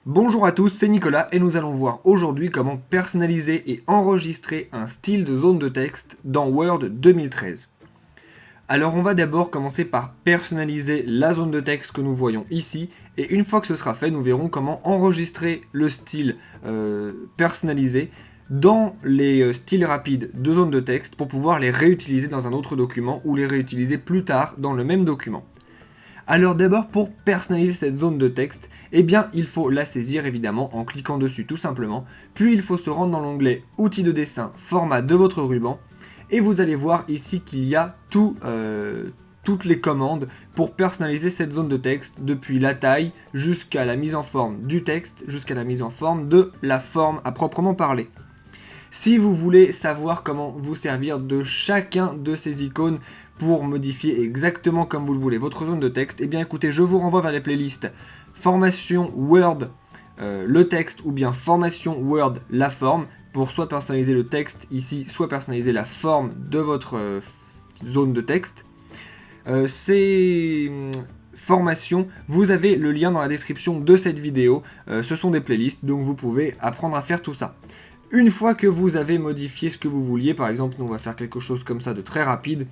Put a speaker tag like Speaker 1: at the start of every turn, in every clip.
Speaker 1: Bonjour à tous, c'est Nicolas et nous allons voir aujourd'hui comment personnaliser et enregistrer un style de zone de texte dans Word 2013. Alors on va d'abord commencer par personnaliser la zone de texte que nous voyons ici et une fois que ce sera fait, nous verrons comment enregistrer le style personnalisé dans les styles rapides de zone de texte pour pouvoir les réutiliser dans un autre document ou les réutiliser plus tard dans le même document. Alors d'abord, pour personnaliser cette zone de texte, eh bien il faut la saisir évidemment en cliquant dessus tout simplement, puis il faut se rendre dans l'onglet Outils de dessin, format de votre ruban, et vous allez voir ici qu'il y a toutes les commandes pour personnaliser cette zone de texte, depuis la taille jusqu'à la mise en forme du texte, jusqu'à la mise en forme de la forme à proprement parler. Si vous voulez savoir comment vous servir de chacun de ces icônes pour modifier exactement comme vous le voulez votre zone de texte, eh bien écoutez, je vous renvoie vers les playlists formation Word le texte ou bien formation Word la forme pour soit personnaliser le texte ici, soit personnaliser la forme de votre zone de texte. Ces formations, vous avez le lien dans la description de cette vidéo, ce sont des playlists donc vous pouvez apprendre à faire tout ça. Une fois que vous avez modifié ce que vous vouliez, par exemple nous on va faire quelque chose comme ça de très rapide,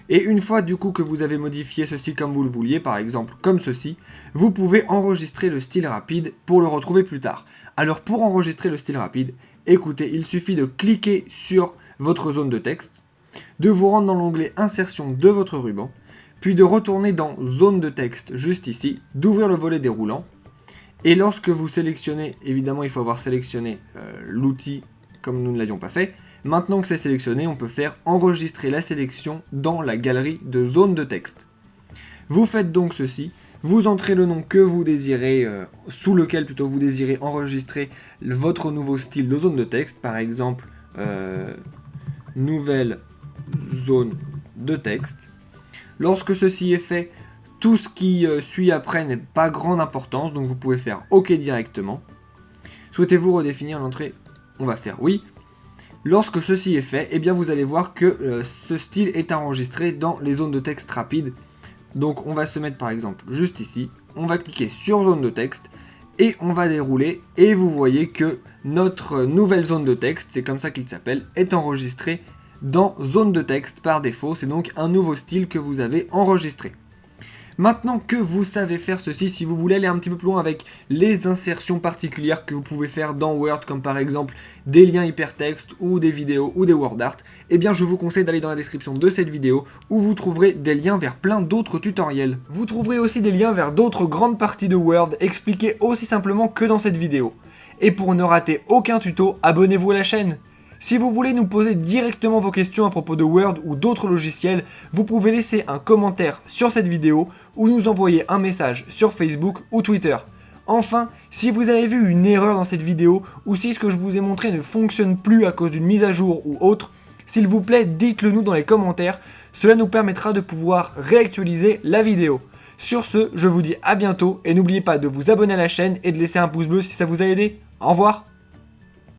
Speaker 1: et une fois du coup que vous avez modifié ceci comme vous le vouliez, par exemple comme ceci, vous pouvez enregistrer le style rapide pour le retrouver plus tard. Alors pour enregistrer le style rapide, écoutez, il suffit de cliquer sur votre zone de texte, de vous rendre dans l'onglet insertion de votre ruban, puis de retourner dans zone de texte juste ici, d'ouvrir le volet déroulant, et lorsque vous sélectionnez, évidemment il faut avoir sélectionné l'outil comme nous ne l'avions pas fait. Maintenant que c'est sélectionné, on peut faire enregistrer la sélection dans la galerie de zone de texte. Vous faites donc ceci, vous entrez le nom que vous désirez, sous lequel plutôt vous désirez enregistrer votre nouveau style de zone de texte, par exemple nouvelle zone de texte. Lorsque ceci est fait, tout ce qui suit après n'est pas grande importance, donc vous pouvez faire OK directement. Souhaitez-vous redéfinir l'entrée? On va faire oui. Lorsque ceci est fait, eh bien vous allez voir que ce style est enregistré dans les zones de texte rapides. Donc on va se mettre par exemple juste ici, on va cliquer sur zone de texte et on va dérouler et vous voyez que notre nouvelle zone de texte, c'est comme ça qu'il s'appelle, est enregistrée dans zone de texte par défaut. C'est donc un nouveau style que vous avez enregistré. Maintenant que vous savez faire ceci, si vous voulez aller un petit peu plus loin avec les insertions particulières que vous pouvez faire dans Word, comme par exemple des liens hypertextes ou des vidéos ou des word art, eh bien je vous conseille d'aller dans la description de cette vidéo où vous trouverez des liens vers plein d'autres tutoriels. Vous trouverez aussi des liens vers d'autres grandes parties de Word expliquées aussi simplement que dans cette vidéo. Et pour ne rater aucun tuto, abonnez-vous à la chaîne. Si vous voulez nous poser directement vos questions à propos de Word ou d'autres logiciels, vous pouvez laisser un commentaire sur cette vidéo ou nous envoyer un message sur Facebook ou Twitter. Enfin, si vous avez vu une erreur dans cette vidéo ou si ce que je vous ai montré ne fonctionne plus à cause d'une mise à jour ou autre, s'il vous plaît, dites-le nous dans les commentaires, cela nous permettra de pouvoir réactualiser la vidéo. Sur ce, je vous dis à bientôt et n'oubliez pas de vous abonner à la chaîne et de laisser un pouce bleu si ça vous a aidé. Au revoir!